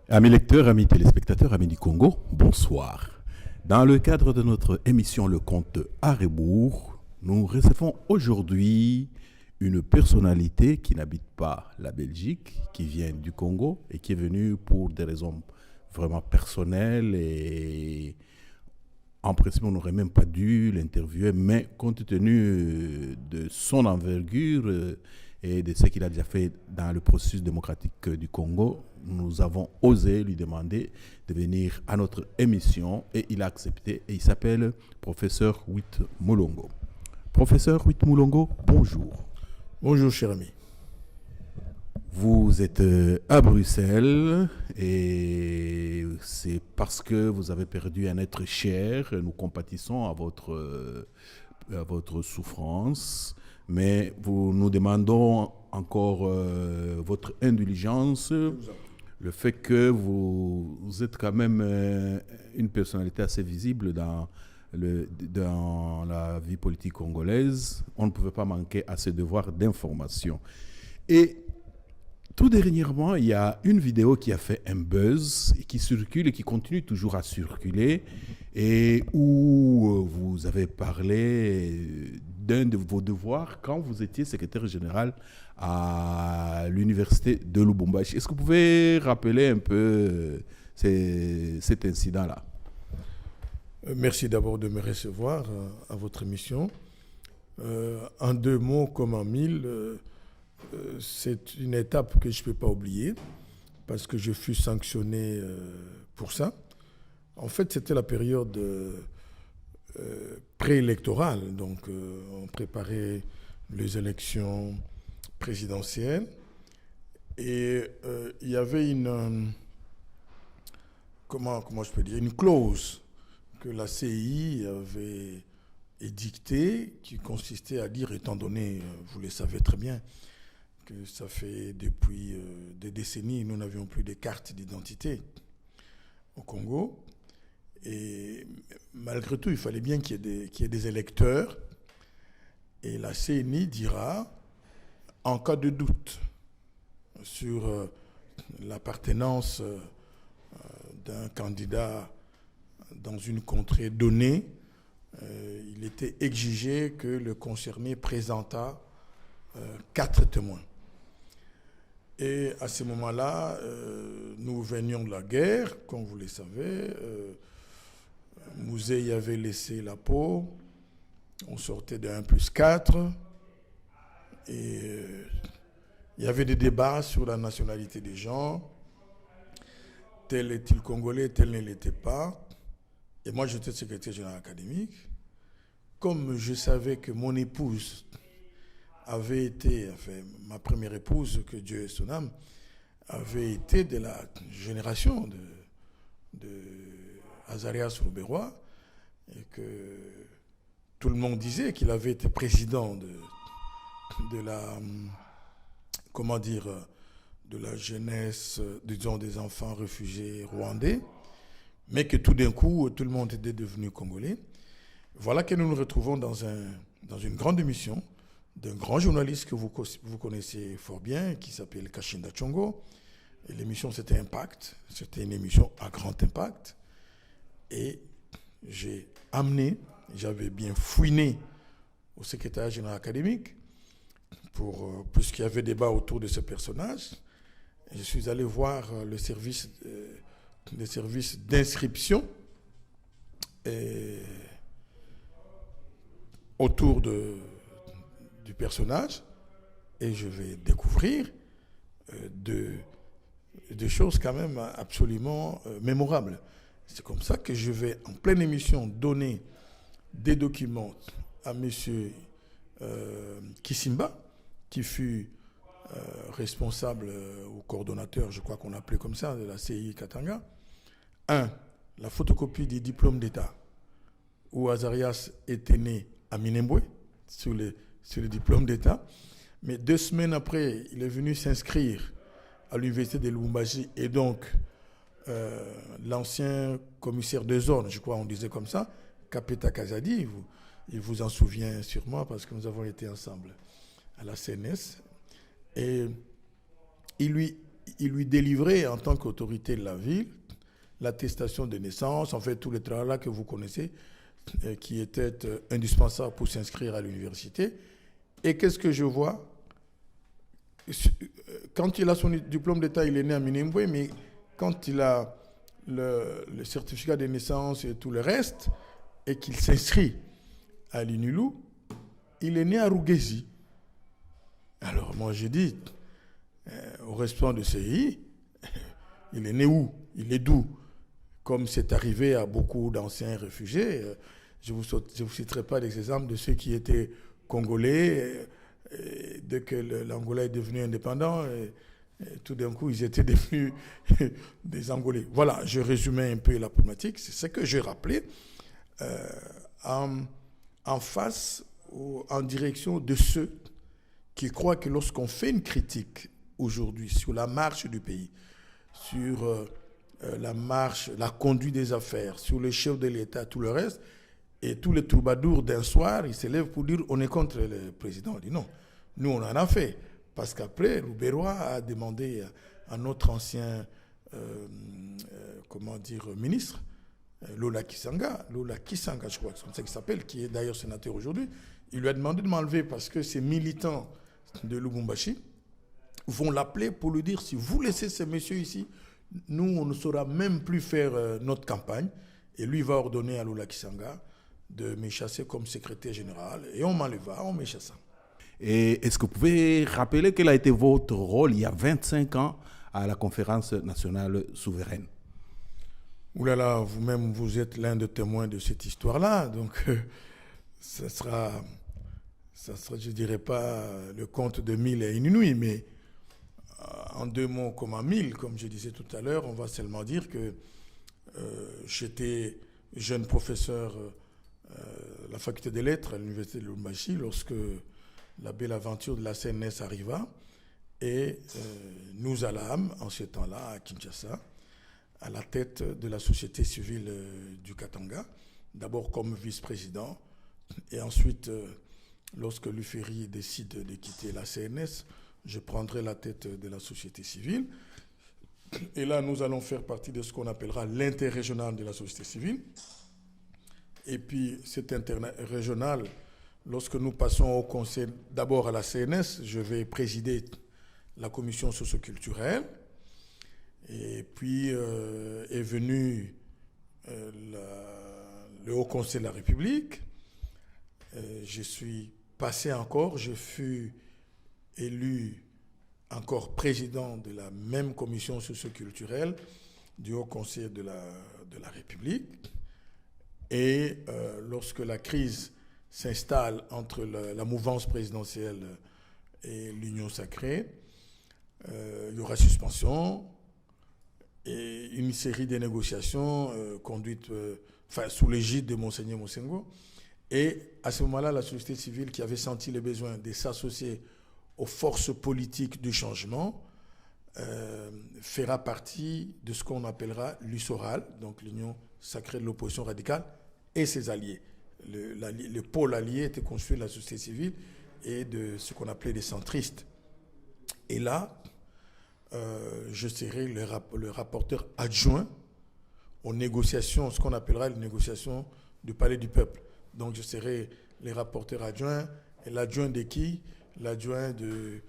Amis lecteurs, amis téléspectateurs, amis du Congo, bonsoir. Dans le cadre de notre émission Le Conte à rebours, nous recevons aujourd'hui une personnalité qui n'habite pas la Belgique, qui vient du Congo et qui est venue pour des raisons vraiment personnelles et en principe on n'aurait même pas dû l'interviewer, mais compte tenu de son envergure et de ce qu'il a déjà fait dans le processus démocratique du Congo, nous avons osé lui demander de venir à notre émission et il a accepté et il s'appelle Professeur Witt Moulongo. Professeur Witt Moulongo, bonjour. Bonjour cher ami. Vous êtes à Bruxelles et c'est parce que vous avez perdu un être cher. Nous compatissons à votre souffrance, mais nous demandons encore votre indulgence. Le fait que vous êtes quand même une personnalité assez visible dans la vie politique congolaise, on ne pouvait pas manquer à ce devoir d'information. Et tout dernièrement, il y a une vidéo qui a fait un buzz et qui circule et qui continue toujours à circuler et où vous avez parlé d'un de vos devoirs quand vous étiez secrétaire général à l'université de Lubumbashi. Est-ce que vous pouvez rappeler un peu cet incident-là? Merci d'abord de me recevoir à votre émission. En 2 mots comme en 1000, c'est une étape que je ne peux pas oublier parce que je fus sanctionné pour ça. En fait, c'était la période préélectorale, donc on préparait les élections présidentielles et il y avait comment je peux dire, une clause que la CI avait édictée qui consistait à dire, étant donné, vous le savez très bien, que ça fait depuis des décennies, nous n'avions plus de cartes d'identité au Congo. Et malgré tout, il fallait bien qu'il y ait des électeurs. Et la CNI dira, en cas de doute sur l'appartenance d'un candidat dans une contrée donnée, il était exigé que le concerné présentât 4 témoins. Et à ce moment-là, nous venions de la guerre, comme vous le savez. Mouzé y avait laissé la peau. On sortait de 1+4. Et il y avait des débats sur la nationalité des gens. Tel est-il congolais, tel ne l'était pas. Et moi, j'étais secrétaire général académique. Comme je savais que mon épouse avait été, enfin, ma première épouse, que Dieu ait son âme, avait été de la génération de Azarias Rouberois, et que tout le monde disait qu'il avait été président de la, comment dire, de la jeunesse, disons, des enfants réfugiés rwandais, mais que tout d'un coup, tout le monde était devenu congolais. Voilà que nous nous retrouvons dans une grande émission d'un grand journaliste que vous connaissez fort bien, qui s'appelle Kashinda Tchongo. Et l'émission, c'était Impact. C'était une émission à grand impact. Et j'avais bien fouiné au secrétariat général académique, puisqu'il y avait débat autour de ce personnage. Et je suis allé voir le service d'inscription autour du personnage, et je vais découvrir des choses quand même absolument mémorables. C'est comme ça que je vais, en pleine émission, donner des documents à M. Kisimba, qui fut responsable ou coordonnateur, je crois qu'on appelait comme ça, de la CI Katanga. La photocopie des diplômes d'État, où Azarias était né à Minembwe, sur le diplôme d'État. Mais 2 semaines après, il est venu s'inscrire à l'université de Lubumbashi, et donc l'ancien commissaire de zone, je crois on disait comme ça, Kapeta Kazadi, il vous en souvient sûrement parce que nous avons été ensemble à la CNS, et il il lui délivrait en tant qu'autorité de la ville l'attestation de naissance, en fait tout le travail que vous connaissez, qui était indispensable pour s'inscrire à l'université. Et qu'est-ce que je vois? Quand il a son diplôme d'État, il est né à Minembwe, mais quand il a le certificat de naissance et tout le reste, et qu'il s'inscrit à l'UNILU, il est né à Rugezi. Alors moi j'ai dit au responsable de CI, il est né où? Il est d'où? Comme c'est arrivé à beaucoup d'anciens réfugiés, je ne vous citerai pas des exemples de ceux qui étaient congolais, dès que l'Angola est devenu indépendant, tout d'un coup, ils étaient devenus des Angolais. Voilà, je résumais un peu la problématique. C'est ce que j'ai rappelé en face, en direction de ceux qui croient que lorsqu'on fait une critique aujourd'hui sur la marche du pays, sur la marche, la conduite des affaires, sur le chef de l'État, tout le reste, et tous les troubadours d'un soir, ils se lèvent pour dire on est contre le président. On dit non, nous on en a fait. Parce qu'après, Louberois a demandé à notre ancien ministre, Lola Kisanga, je crois que c'est comme ça qu'il s'appelle, qui est d'ailleurs sénateur aujourd'hui, il lui a demandé de m'enlever parce que ces militants de Lubumbashi vont l'appeler pour lui dire si vous laissez ces messieurs ici, nous on ne saura même plus faire notre campagne. Et lui va ordonner à Lola Kisanga de me chasser comme secrétaire général. Et on m'enleva, on me chassa. Et est-ce que vous pouvez rappeler quel a été votre rôle il y a 25 ans à la conférence nationale souveraine? Ouh là là, vous-même, vous êtes l'un des témoins de cette histoire-là. Donc, ça sera, je ne dirais pas le conte de mille et une nuits, mais en deux mots comme en mille, comme je disais tout à l'heure, on va seulement dire que j'étais jeune professeur à la faculté des lettres à l'université de Lubumbashi lorsque la belle aventure de la CNS arriva et nous allâmes en ce temps-là à Kinshasa à la tête de la société civile du Katanga, d'abord comme vice-président et ensuite lorsque l'UFERI décide de quitter la CNS, je prendrai la tête de la société civile et là nous allons faire partie de ce qu'on appellera l'interrégional de la société civile et puis cet interrégional. Lorsque nous passons au conseil, d'abord à la CNS, je vais présider la commission socioculturelle. Et puis est venu le Haut Conseil de la République. Je suis passé encore, je fus élu encore président de la même commission socioculturelle du Haut Conseil de la République. Et lorsque la crise s'installe entre la mouvance présidentielle et l'Union sacrée, il y aura suspension et une série de négociations conduites sous l'égide de Monseigneur Mosengo. Et à ce moment-là, la société civile qui avait senti le besoin de s'associer aux forces politiques du changement fera partie de ce qu'on appellera l'USORAL, donc l'Union sacrée de l'opposition radicale, et ses alliés. Le pôle allié était constitué de la société civile et de ce qu'on appelait des centristes. Et là, je serai le rapporteur adjoint aux négociations, ce qu'on appellera les négociations du Palais du Peuple. Donc je serai le rapporteur adjoint, et l'adjoint de qui? L'adjoint du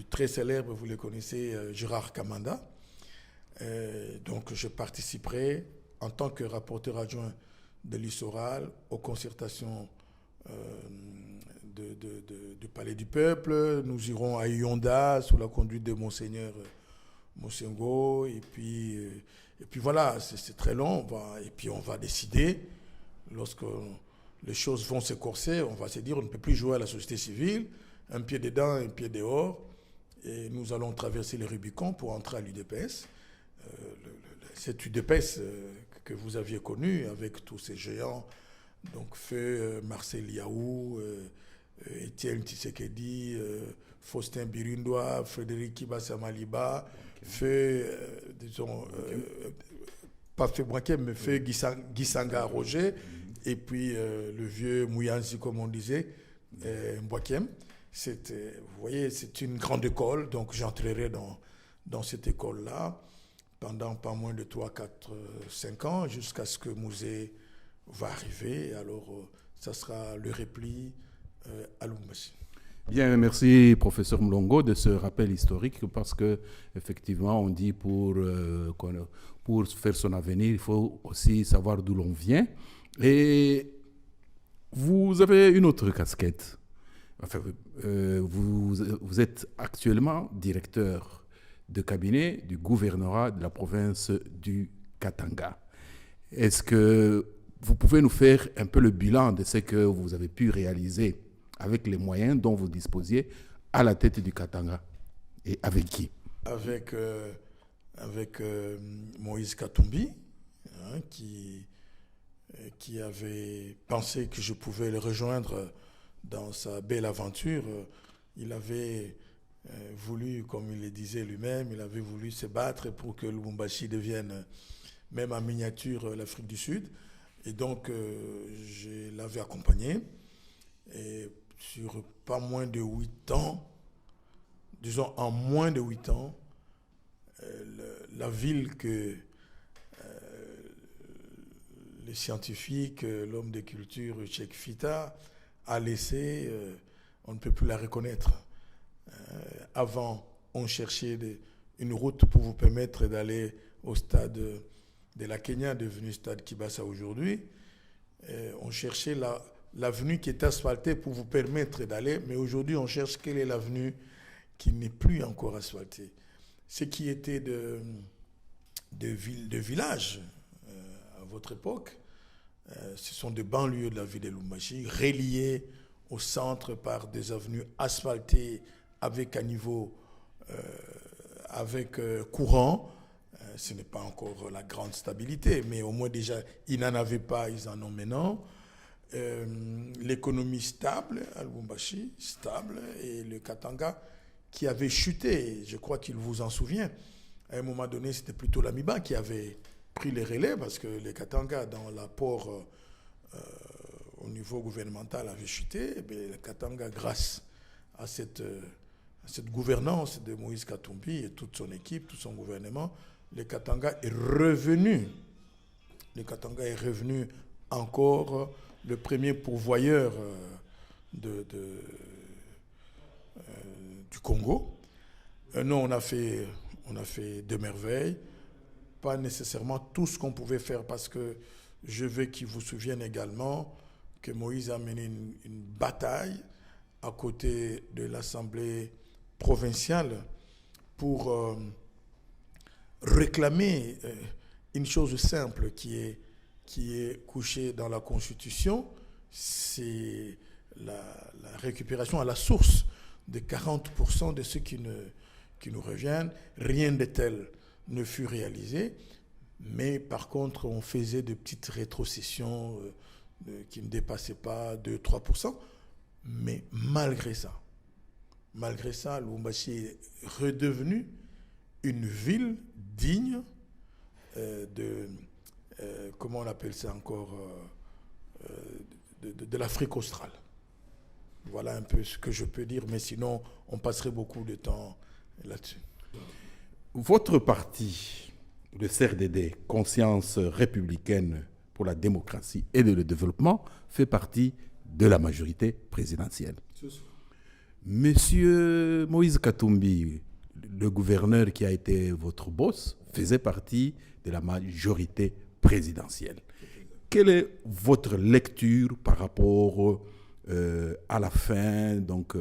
très célèbre, vous le connaissez, Gérard Kamanda. Donc je participerai en tant que rapporteur adjoint de l'ISORAL aux concertations du Palais du Peuple. Nous irons à Yonda sous la conduite de Monseigneur Mosengo. Et puis voilà, c'est très long. Et puis on va décider, lorsque les choses vont se corser, on va se dire on ne peut plus jouer à la société civile, un pied dedans, un pied dehors. Et nous allons traverser le Rubicon pour entrer à l'UDPS. Cette UDPS que vous aviez connue avec tous ces géants, donc feu Marcel Yaou, Étienne Tshisekedi, Faustin Birundoa, Frédéric Kibasa Maliba, feu, pas feu Mwakem, mais feu Gisanga Roger, et puis le vieux Mouyanzi, comme on disait, Mwakem. Vous voyez, c'est une grande école, donc j'entrerai dans cette école-là pendant pas moins de 3, 4, 5 ans, jusqu'à ce que Mouzé va arriver. Alors, ça sera le repli à Lubumbashi. Bien, merci professeur Mlongo de ce rappel historique parce que effectivement on dit pour faire son avenir, il faut aussi savoir d'où l'on vient. Et vous avez une autre casquette. Enfin, vous êtes actuellement directeur de cabinet du gouvernorat de la province du Katanga. Est-ce que vous pouvez nous faire un peu le bilan de ce que vous avez pu réaliser avec les moyens dont vous disposiez à la tête du Katanga? Et avec qui? Avec Moïse Katumbi, qui avait pensé que je pouvais le rejoindre dans sa belle aventure. Il avait voulu, comme il le disait lui-même, il avait voulu se battre pour que Lubumbashi devienne, même en miniature, l'Afrique du Sud. Et donc, je l'avais accompagné. Et sur pas moins de 8 ans, disons en moins de 8 ans, la ville que les scientifiques, l'homme de culture, Cheikh Fita, a laissé, on ne peut plus la reconnaître. Avant, on cherchait une route pour vous permettre d'aller au stade de la Kenya, devenu stade Kibasa aujourd'hui. On cherchait l'avenue qui est asphaltée pour vous permettre d'aller, mais aujourd'hui, on cherche quelle est l'avenue qui n'est plus encore asphaltée. Ce qui était de village à votre époque, ce sont des banlieues de la ville de Lubumbashi, reliées au centre par des avenues asphaltées avec un niveau, courant. Ce n'est pas encore la grande stabilité, mais au moins déjà, ils n'en avaient pas, ils en ont maintenant. L'économie stable à Lubumbashi, stable, et le Katanga qui avait chuté, je crois qu'il vous en souvient. À un moment donné, c'était plutôt l'Amiba qui avait pris les relais parce que le Katanga, dans l'apport au niveau gouvernemental, avait chuté. Et bien, le Katanga, grâce à cette gouvernance de Moïse Katumbi et toute son équipe, tout son gouvernement, le Katanga est revenu. Le Katanga est revenu encore le premier pourvoyeur du Congo. Non, on a fait de merveilles. Pas nécessairement tout ce qu'on pouvait faire parce que je veux qu'ils vous souviennent également que Moïse a mené une bataille à côté de l'Assemblée provinciale pour réclamer une chose simple qui est couchée dans la Constitution, c'est la récupération à la source de 40% de ce qui nous reviennent. Rien de tel ne fut réalisé, mais par contre, on faisait de petites rétrocessions qui ne dépassaient pas 2-3%. Mais malgré ça, Lubumbashi est redevenu une ville digne comment on appelle ça encore, de l'Afrique australe. Voilà un peu ce que je peux dire, mais sinon, on passerait beaucoup de temps là-dessus. Votre parti, le CRDD, Conscience républicaine pour la démocratie et le développement, fait partie de la majorité présidentielle. Monsieur Moïse Katumbi, le gouverneur qui a été votre boss, faisait partie de la majorité présidentielle. Quelle est votre lecture par rapport à la fin, donc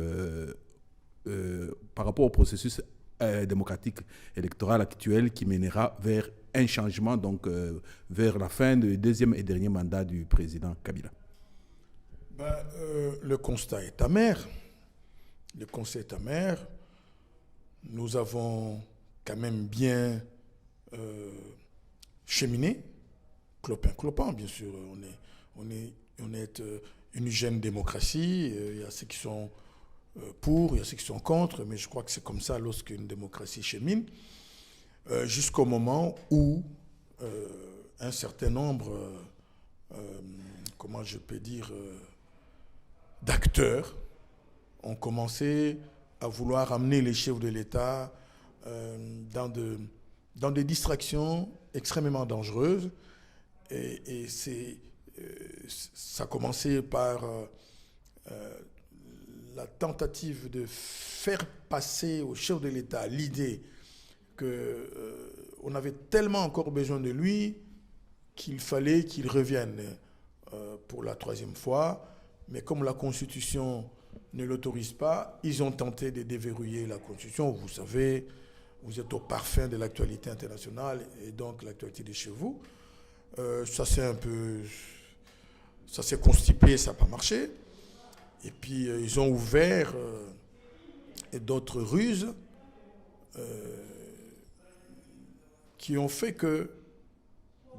par rapport au processus démocratique électoral actuel qui mènera vers un changement, donc vers la fin du deuxième et dernier mandat du président Kabila? Le constat est amer. Nous avons quand même bien cheminé, clopin, bien sûr. On est une jeune démocratie. Il y a ceux qui sont pour, il y a ceux qui sont contre, mais je crois que c'est comme ça lorsqu'une démocratie chemine, jusqu'au moment où un certain nombre, comment je peux dire, d'acteurs ont commencé à vouloir amener les chefs de l'État dans des distractions extrêmement dangereuses. Et ça a commencé par la tentative de faire passer au chef de l'État l'idée qu'on avait tellement encore besoin de lui qu'il fallait qu'il revienne pour la 3e fois. Mais comme la Constitution ne l'autorise pas, ils ont tenté de déverrouiller la Constitution. Vous savez, vous êtes au parfum de l'actualité internationale et donc l'actualité de chez vous. Ça s'est constipé, ça n'a pas marché. Et puis ils ont ouvert d'autres ruses qui ont fait que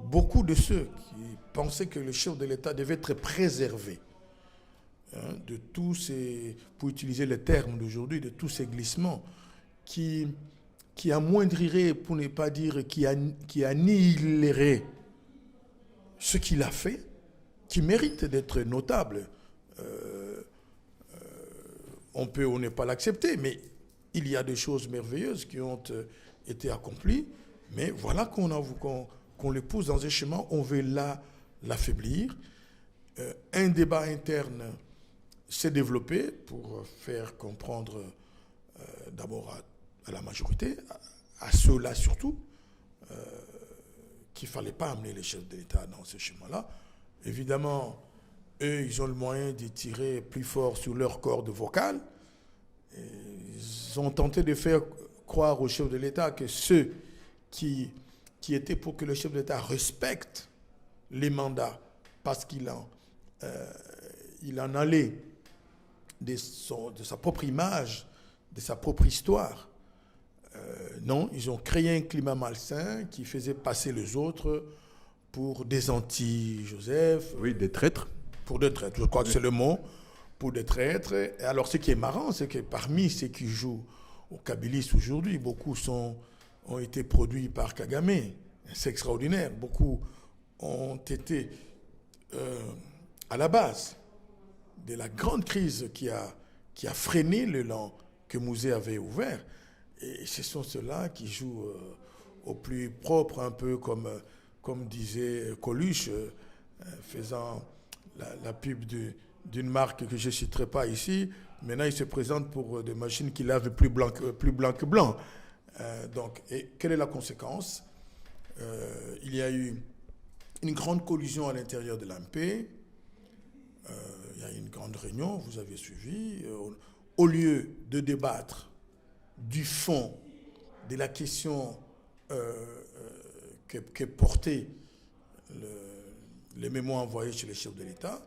beaucoup de ceux qui pensaient que le chef de l'État devait être préservé de tous ces, pour utiliser les termes d'aujourd'hui, de tous ces glissements qui amoindriraient, pour ne pas dire qui annihileraient ce qu'il a fait, qui mérite d'être notable. On peut ou ne pas l'accepter, mais il y a des choses merveilleuses qui ont été accomplies. Mais voilà qu'on le pousse dans un chemin, on veut l'affaiblir. Un débat interne s'est développé pour faire comprendre d'abord à la majorité, à ceux-là surtout, qu'il ne fallait pas amener les chefs de l'État dans ce chemin-là. Évidemment, eux, ils ont le moyen de tirer plus fort sur leur corde vocale. Ils ont tenté de faire croire au chef de l'État que ceux qui étaient pour que le chef de l'État respecte les mandats parce qu'il en allait de sa propre image, de sa propre histoire. Non, ils ont créé un climat malsain qui faisait passer les autres pour des anti-Joseph. Oui, des traîtres. Pour des traîtres, je crois que c'est le mot, pour des traîtres. Et alors ce qui est marrant, c'est que parmi ceux qui jouent au Kabylis aujourd'hui, beaucoup ont été produits par Kagame. C'est extraordinaire. Beaucoup ont été à la base de la grande crise qui a freiné l'élan que Musée avait ouvert. Et ce sont ceux-là qui jouent au plus propre, un peu comme disait Coluche, faisant la pub d'une marque que je ne citerai pas ici. Maintenant, il se présente pour des machines qui lavent plus blanc que blanc. Donc, et quelle est la conséquence? Il y a eu une grande collision à l'intérieur de l'AMP. Il y a eu une grande réunion, vous avez suivi. Au lieu de débattre du fond de la question que portait les mémoires envoyés chez les chefs de l'État,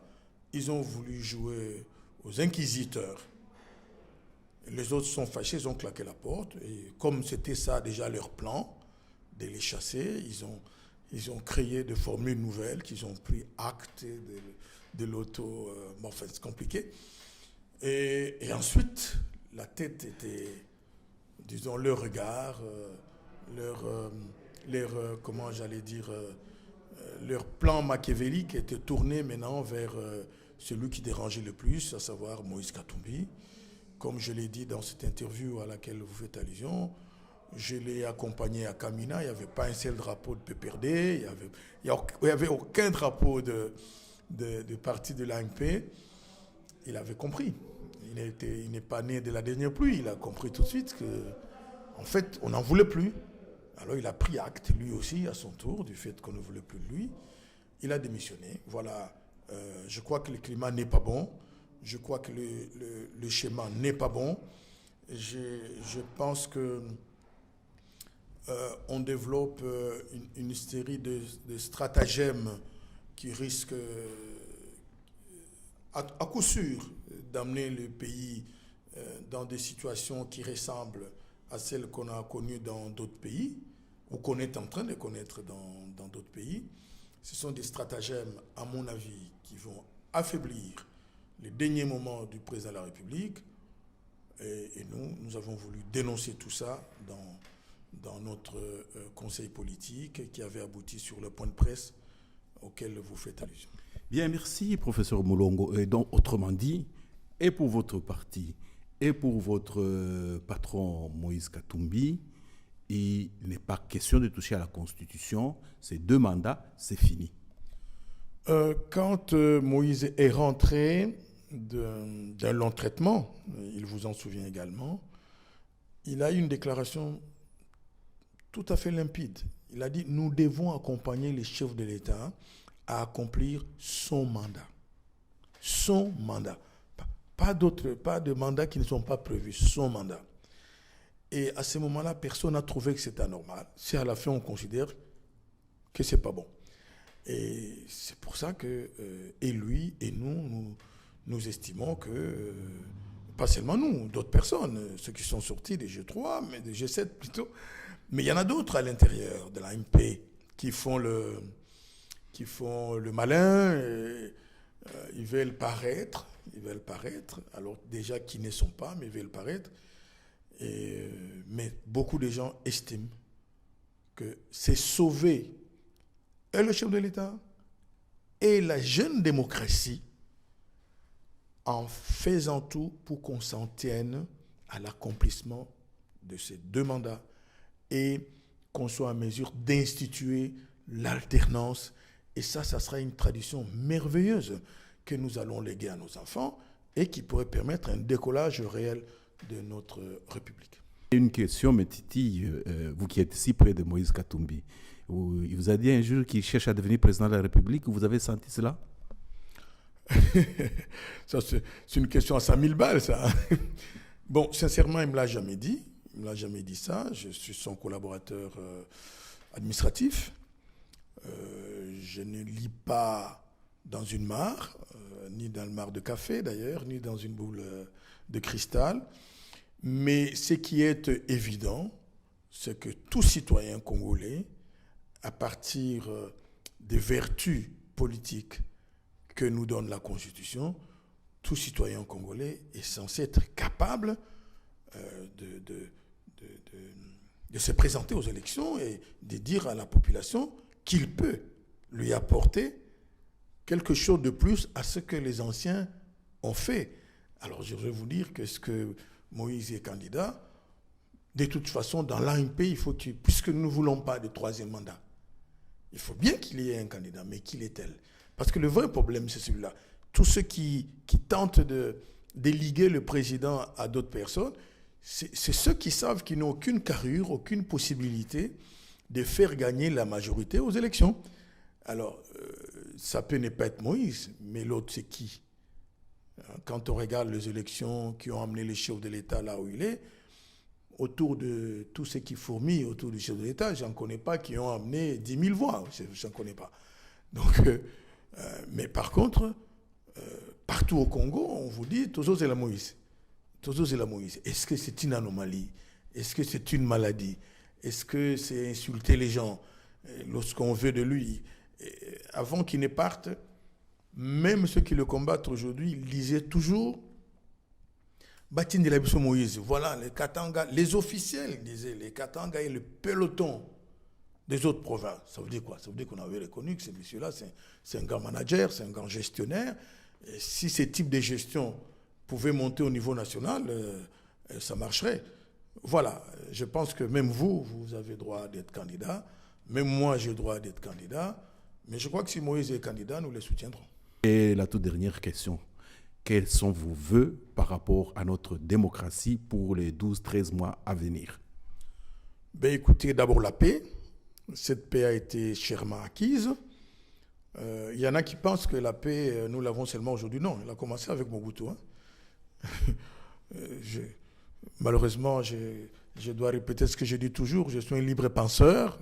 ils ont voulu jouer aux inquisiteurs. Les autres sont fâchés, ils ont claqué la porte. Et comme c'était ça déjà leur plan, de les chasser, ils ont créé des formules nouvelles, qu'ils ont pris acte de l'auto... bon, enfin, c'est compliqué. Et ensuite, la tête était... disons, leur regard, comment j'allais dire, leur plan machiavélique était tourné maintenant vers celui qui dérangeait le plus, à savoir Moïse Katumbi. Comme je l'ai dit dans cette interview à laquelle vous faites allusion, je l'ai accompagné à Kamina, il n'y avait pas un seul drapeau de PPRD, il n'y avait aucun drapeau de parti de l'AMP. Il avait compris. Il n'est pas né de la dernière pluie. Il a compris tout de suite qu'en fait, on n'en voulait plus. Alors, il a pris acte, lui aussi, à son tour, du fait qu'on ne voulait plus de lui. Il a démissionné. Voilà. Je crois que le climat n'est pas bon. Je crois que le schéma n'est pas bon. Je pense que on développe une série de stratagèmes qui risquent à coup sûr d'amener le pays dans des situations qui ressemblent à celles qu'on a connues dans d'autres pays ou qu'on est en train de connaître dans d'autres pays. Ce sont des stratagèmes, à mon avis, qui vont affaiblir les derniers moments du président de la République. Et nous avons voulu dénoncer tout ça dans notre conseil politique qui avait abouti sur le point de presse auquel vous faites allusion. Bien, merci, professeur Moulongo. Et donc, autrement dit, et pour votre parti, et pour votre patron Moïse Katumbi, il n'est pas question de toucher à la Constitution. Ces 2 mandats, c'est fini. Quand Moïse est rentré d'un long traitement, il vous en souvient également, il a eu une déclaration tout à fait limpide. Il a dit « Nous devons accompagner les chefs de l'État à accomplir son mandat. » Son mandat. Pas de mandats qui ne sont pas prévus. Son mandat. Et à ce moment-là, personne n'a trouvé que c'était anormal. C'est à la fin, on considère que c'est pas bon. Et c'est pour ça que, et lui et nous estimons que, pas seulement nous, d'autres personnes, ceux qui sont sortis des G3, mais des G7 plutôt, mais il y en a d'autres à l'intérieur de l'AMP qui font le malin, ils veulent paraître, alors déjà qui ne sont pas, mais ils veulent paraître. Mais beaucoup de gens estiment que c'est sauver et le chef de l'État et la jeune démocratie en faisant tout pour qu'on s'en tienne à l'accomplissement de ces 2 mandats et qu'on soit en mesure d'instituer l'alternance. Et ça sera une tradition merveilleuse que nous allons léguer à nos enfants et qui pourrait permettre un décollage réel de notre République. Une question me titille, vous qui êtes si près de Moïse Katumbi. Il vous a dit un jour qu'il cherche à devenir président de la République. Vous avez senti cela? Ça, c'est une question à 100 000 balles, ça. Bon, sincèrement, il ne me l'a jamais dit. Il ne me l'a jamais dit ça. Je suis son collaborateur administratif. Je ne lis pas dans une mare, ni dans le mare de café d'ailleurs, ni dans une boule de cristal. Mais ce qui est évident, c'est que tout citoyen congolais, à partir des vertus politiques que nous donne la Constitution, tout citoyen congolais est censé être capable de se présenter aux élections et de dire à la population qu'il peut lui apporter quelque chose de plus à ce que les anciens ont fait. Alors je vais vous dire que ce que Moïse est candidat, de toute façon, dans l'AMP, il faut que, puisque nous ne voulons pas de 3e mandat, il faut bien qu'il y ait un candidat, mais qu'il est tel. Parce que le vrai problème, c'est celui-là. Tous ceux qui tentent de liguer le président à d'autres personnes, c'est ceux qui savent qu'ils n'ont aucune carrure, aucune possibilité de faire gagner la majorité aux élections. Alors, ça peut ne pas être Moïse, mais l'autre, c'est qui? Quand on regarde les élections qui ont amené le chef de l'État là où il est, autour de tous ceux qui fourmillent autour du chef de l'État, je n'en connais pas qui ont amené 10 000 voix. Je n'en connais pas. Donc, mais par contre, partout au Congo, on vous dit toujours c'est la Moïse. Toujours c'est la Moïse. Est-ce que c'est une anomalie? Est-ce que c'est une maladie? Est-ce que c'est insulter les gens lorsqu'on veut de lui? Avant qu'il ne parte, même ceux qui le combattent aujourd'hui lisaient toujours Batine de la Bisso Moïse. Voilà, les Katanga, les officiels disaient les Katanga et le peloton des autres provinces. Ça veut dire quoi? Ça veut dire qu'on avait reconnu que ce monsieur-là, c'est un grand manager, c'est un grand gestionnaire. Et si ce type de gestion pouvait monter au niveau national, ça marcherait. Voilà, je pense que même vous avez droit d'être candidat. Même moi, j'ai le droit d'être candidat. Mais je crois que si Moïse est candidat, nous le soutiendrons. Et la toute dernière question. Quels sont vos vœux par rapport à notre démocratie pour les 12-13 mois à venir? Ben, écoutez, d'abord la paix. Cette paix a été chèrement acquise. Il y en a qui pensent que la paix, nous l'avons seulement aujourd'hui. Non, elle a commencé avec Mobutu. Malheureusement, je dois répéter ce que je dis toujours. Je suis un libre penseur.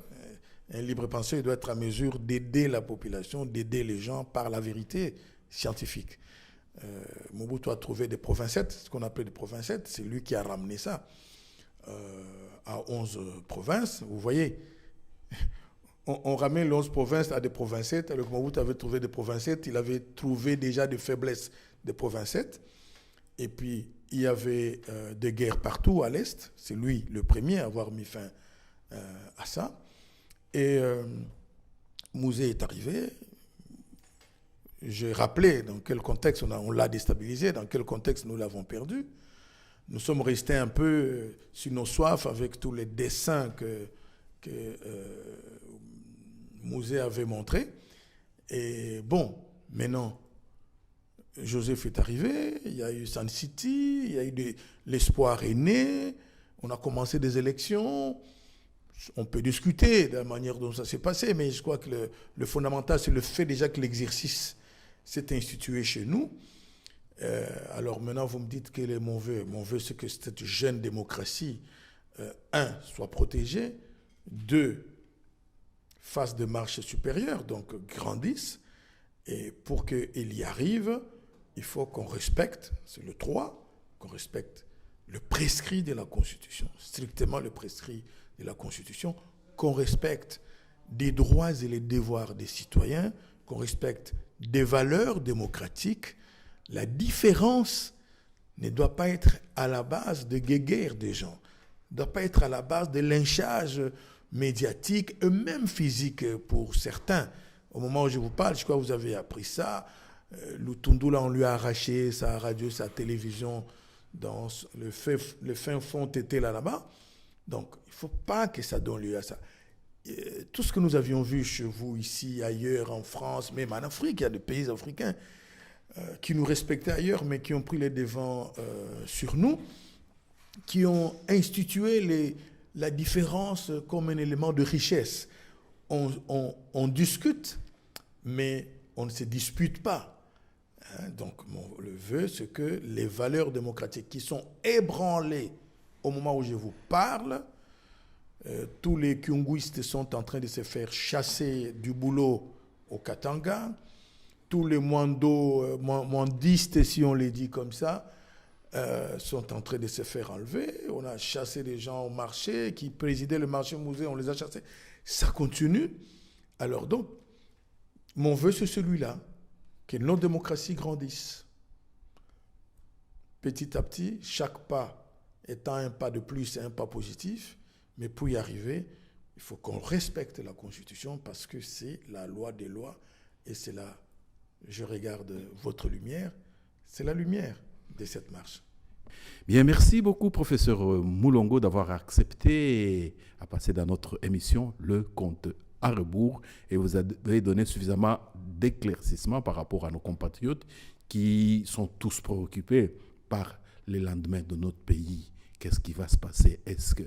Un libre penseur, il doit être à mesure d'aider la population, d'aider les gens par la vérité scientifique. Mobutu a trouvé des provincettes, ce qu'on appelle des provincettes. C'est lui qui a ramené ça à 11 provinces. Vous voyez, on ramène les 11 provinces à des provincettes. Alors que Mobutu avait trouvé des provincettes, il avait trouvé déjà des faiblesses des provincettes. Et puis, il y avait des guerres partout à l'Est. C'est lui le premier à avoir mis fin à ça. Et Mouzé est arrivé. J'ai rappelé dans quel contexte on l'a déstabilisé, dans quel contexte nous l'avons perdu. nous sommes restés un peu sur nos soifs avec tous les dessins que Mouzé avait montrés. Et bon, maintenant, Joseph est arrivé, il y a eu Sun City, il y a eu l'espoir est né, on a commencé des élections. On peut discuter de la manière dont ça s'est passé, mais je crois que le fondamental, c'est le fait déjà que l'exercice s'est institué chez nous. Alors maintenant, vous me dites quel est mon vœu. Mon vœu, c'est que cette jeune démocratie, soit protégée, 2, fasse des marches supérieures, donc grandisse. Et pour qu'il y arrive, il faut qu'on respecte, c'est le 3, qu'on respecte le prescrit de la Constitution, strictement le prescrit de la Constitution, qu'on respecte des droits et les devoirs des citoyens, qu'on respecte des valeurs démocratiques. La différence ne doit pas être à la base de guéguerre des gens, ne doit pas être à la base de lynchage médiatique et même physique pour certains. Au moment où je vous parle, je crois que vous avez appris ça. Lutundu, là, on lui a arraché sa radio, sa télévision dans le fin fond tété là-bas. Donc, il ne faut pas que ça donne lieu à ça. Tout ce que nous avions vu chez vous, ici, ailleurs, en France, même en Afrique, il y a des pays africains qui nous respectaient ailleurs, mais qui ont pris les devants sur nous, qui ont institué la différence comme un élément de richesse. On discute, mais on ne se dispute pas. Donc, le vœu, c'est que les valeurs démocratiques qui sont ébranlées au moment où je vous parle, tous les kyunguistes sont en train de se faire chasser du boulot au Katanga. Tous les mwandistes, si on les dit comme ça, sont en train de se faire enlever. On a chassé des gens au marché qui présidaient le marché musée, on les a chassés. Ça continue. Alors donc, mon vœu, c'est celui-là, que notre démocratie grandisse. Petit à petit, chaque pas étant un pas de plus et un pas positif, mais pour y arriver, il faut qu'on respecte la Constitution parce que c'est la loi des lois et c'est là, je regarde votre lumière, c'est la lumière de cette marche. Bien, merci beaucoup, professeur Moulongo, d'avoir accepté à passer dans notre émission Le Compte à rebours et vous avez donné suffisamment d'éclaircissements par rapport à nos compatriotes qui sont tous préoccupés par les lendemains de notre pays. Qu'est-ce qui va se passer? Est-ce que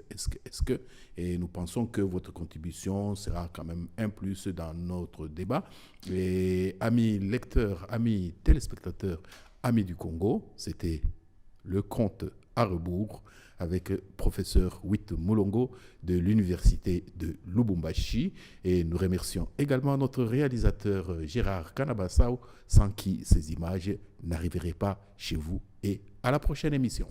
Et nous pensons que votre contribution sera quand même un plus dans notre débat. Et amis lecteurs, amis téléspectateurs, amis du Congo, c'était Le Compte à rebours avec professeur Witt Moulongo de l'Université de Lubumbashi. Et nous remercions également notre réalisateur Gérard Kanabassao, sans qui ces images n'arriveraient pas chez vous. Et à la prochaine émission.